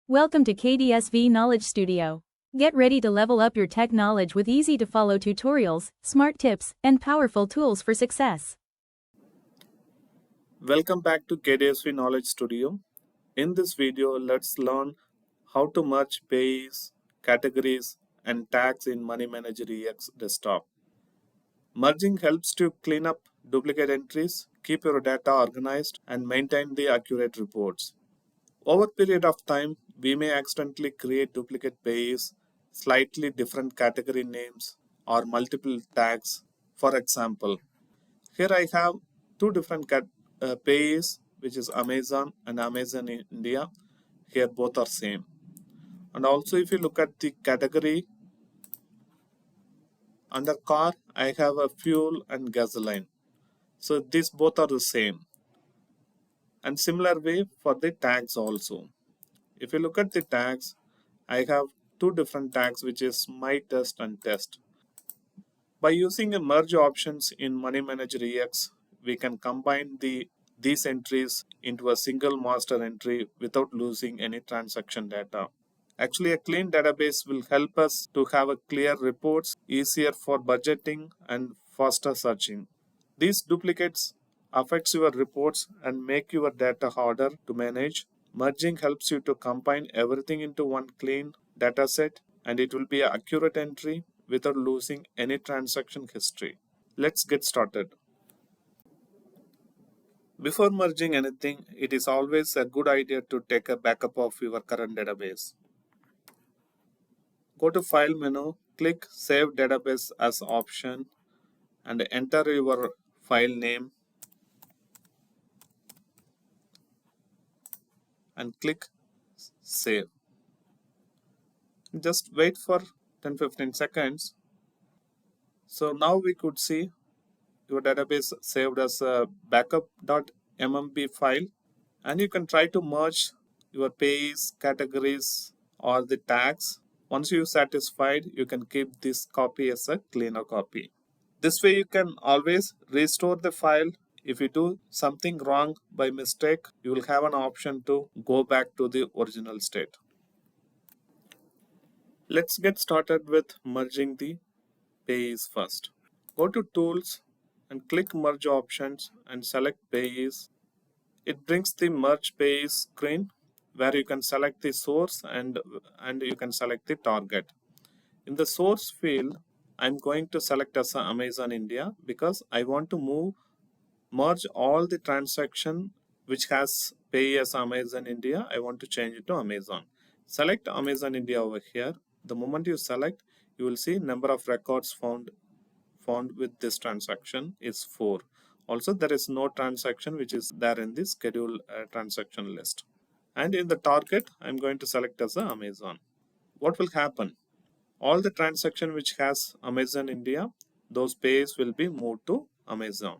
Welcome to KDSV Knowledge Studio. Get ready to level up your tech knowledge with easy-to-follow tutorials, smart tips, and powerful tools for success. Welcome back to KDSV Knowledge Studio. In this video, let's learn how to merge payees, categories, and tags in Money Manager EX desktop. Merging helps to clean up duplicate entries, keep your data organized, and maintain the accurate reports. Over a period of time, we may accidentally create duplicate payees, slightly different category names, or multiple tags. For example, here I have two different payees, which is Amazon and Amazon in India. Here both are same. And also if you look at the category, under car, I have a fuel and gasoline. So these both are the same. And similar way for the tags also. If you look at the tags, I have two different tags, which is my test and test. By using a merge options in Money Manager EX, we can combine these entries into a single master entry without losing any transaction data. Actually, a clean database will help us to have a clear reports, easier for budgeting and faster searching. These duplicates affects your reports and make your data harder to manage. Merging helps you to combine everything into one clean data set, and it will be an accurate entry without losing any transaction history. Let's get started. Before merging anything, it is always a good idea to take a backup of your current database. Go to File menu, click Save Database as option, and enter your file name and click Save. Just wait for 10-15 seconds. So now we could see your database saved as a backup.mmb file, and you can try to merge your payees, categories, or the tags. Once you're satisfied, you can keep this copy as a cleaner copy. This way you can always restore the file. If you do something wrong by mistake, you will have an option to go back to the original state. Let's get started with merging the payees first. Go to Tools and click Merge Options and select Payees. It brings the Merge Payees screen where you can select the source and you can select the target. In the source field, I'm going to select as Amazon India because I want to merge all the transaction which has pay as Amazon India. I want to change it to Amazon. Select Amazon India over here. The moment you select, you will see number of records found with this transaction is 4. Also, there is no transaction which is there in the schedule transaction list. And in the target, I'm going to select as Amazon. What will happen? All the transaction which has Amazon India, those payees will be moved to Amazon.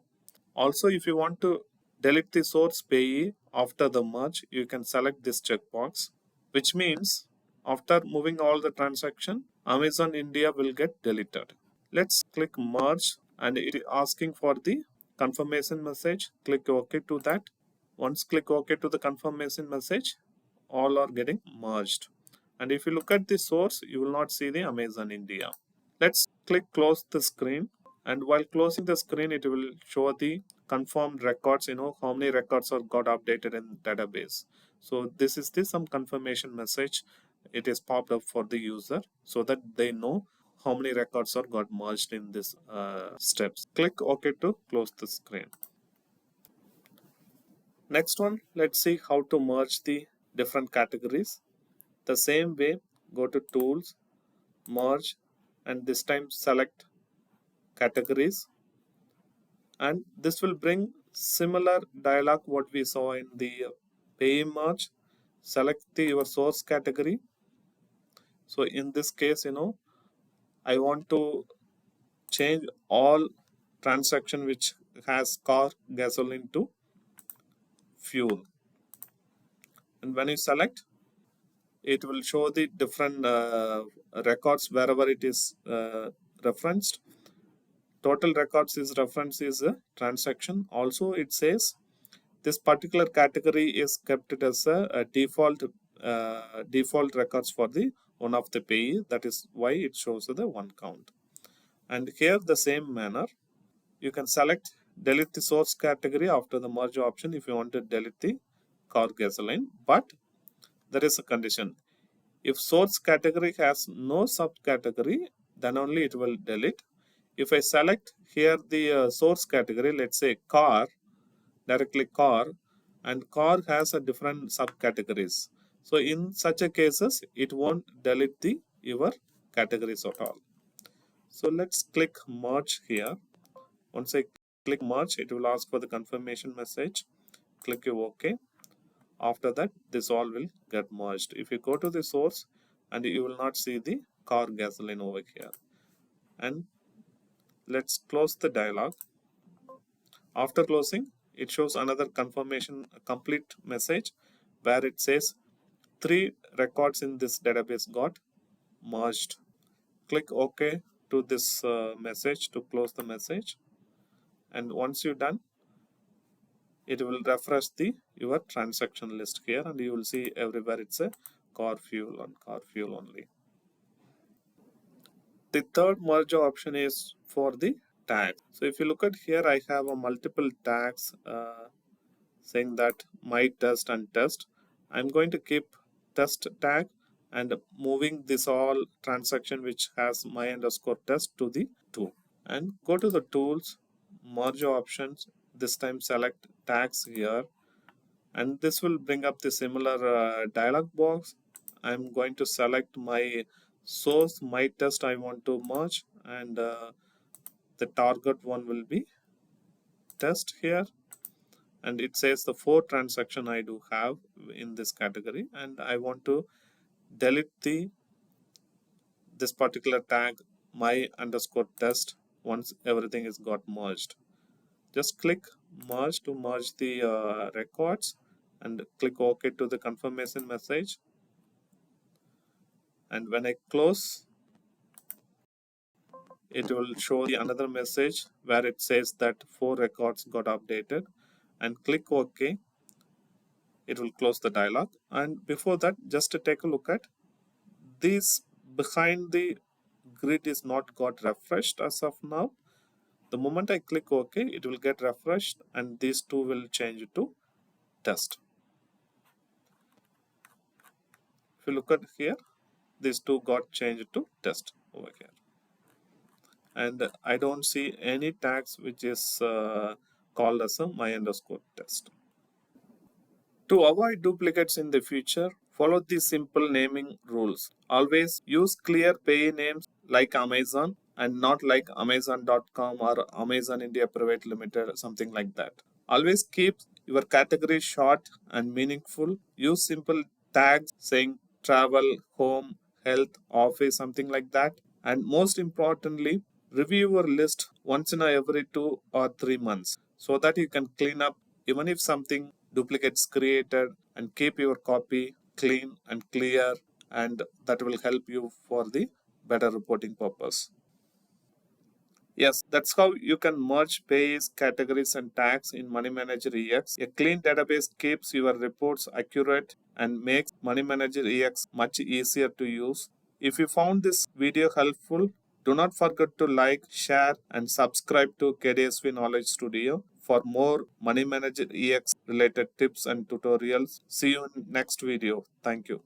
Also, if you want to delete the source payee after the merge, you can select this checkbox, which means after moving all the transaction, Amazon India will get deleted. Let's click merge, and it is asking for the confirmation message. Click OK to that. Once click OK to the confirmation message, all are getting merged. And if you look at the source, you will not see the Amazon India. Let's click close the screen, and while closing the screen, it will show the confirmed records, how many records are got updated in database. So this is some confirmation message. It is popped up for the user so that they know how many records are got merged in this steps. Click OK to close the screen. Next one, let's see how to merge the different categories. The same way, go to Tools, Merge, and this time select Categories. And this will bring similar dialog what we saw in the pay merge. Select your source category. So in this case, I want to change all transaction which has car, gasoline to fuel. And when you select, it will show the different records wherever it is referenced. Total records is reference is a transaction. Also, it says this particular category is kept as a default default records for the one of the payee. That is why it shows the one count. And here the same manner, you can select delete the source category after the merge option if you want to delete the car gasoline. But there is a condition. If source category has no subcategory, then only it will delete. If I select here the source category, let's say car, directly car, and car has a different subcategories. So in such a cases, it won't delete the your categories at all. So let's click merge here. Once I click merge, it will ask for the confirmation message. Click OK. After that, this all will get merged. If you go to the source, and you will not see the car gasoline over here. And let's close the dialog. After closing, it shows another confirmation complete message where it says 3 records in this database got merged. Click OK to this message to close the message. And once you're done, it will refresh the your transaction list here, and you will see everywhere it's a car fuel and car fuel only. The third merge option is for the tag. So if you look at here, I have a multiple tags saying that my test and test. I'm going to keep test tag and moving this all transaction which has my underscore test to the 2. And go to the tools, merge options. This time select tags here, and this will bring up the similar dialog box. I'm going to select my source, my test I want to merge, and the target one will be test here. And it says the 4 transaction I do have in this category, and I want to delete this particular tag my underscore test once everything is got merged. Just click merge to merge the records, and click OK to the confirmation message. And when I close, it will show the another message where it says that 4 records got updated, and click OK. It will close the dialog. And before that, just to take a look at this, behind the grid is not got refreshed as of now. The moment I click OK, it will get refreshed, and these two will change to test. If you look at here, these two got changed to test over here. And I don't see any tags which is called as a my underscore test. To avoid duplicates in the future, follow the simple naming rules. Always use clear payee names like Amazon and not like Amazon.com or Amazon India Private Limited, something like that. Always keep your category short and meaningful. Use simple tags saying travel, home, health, office, something like that. And most importantly, review your list once in every 2 or 3 months so that you can clean up even if something duplicates created, and keep your copy clean and clear, and that will help you for the better reporting purpose. Yes, that's how you can merge payees, categories, and tags in Money Manager EX. A clean database keeps your reports accurate and makes Money Manager EX much easier to use. If you found this video helpful, do not forget to like, share, and subscribe to KDSV Knowledge Studio for more Money Manager EX related tips and tutorials. See you in next video. Thank you.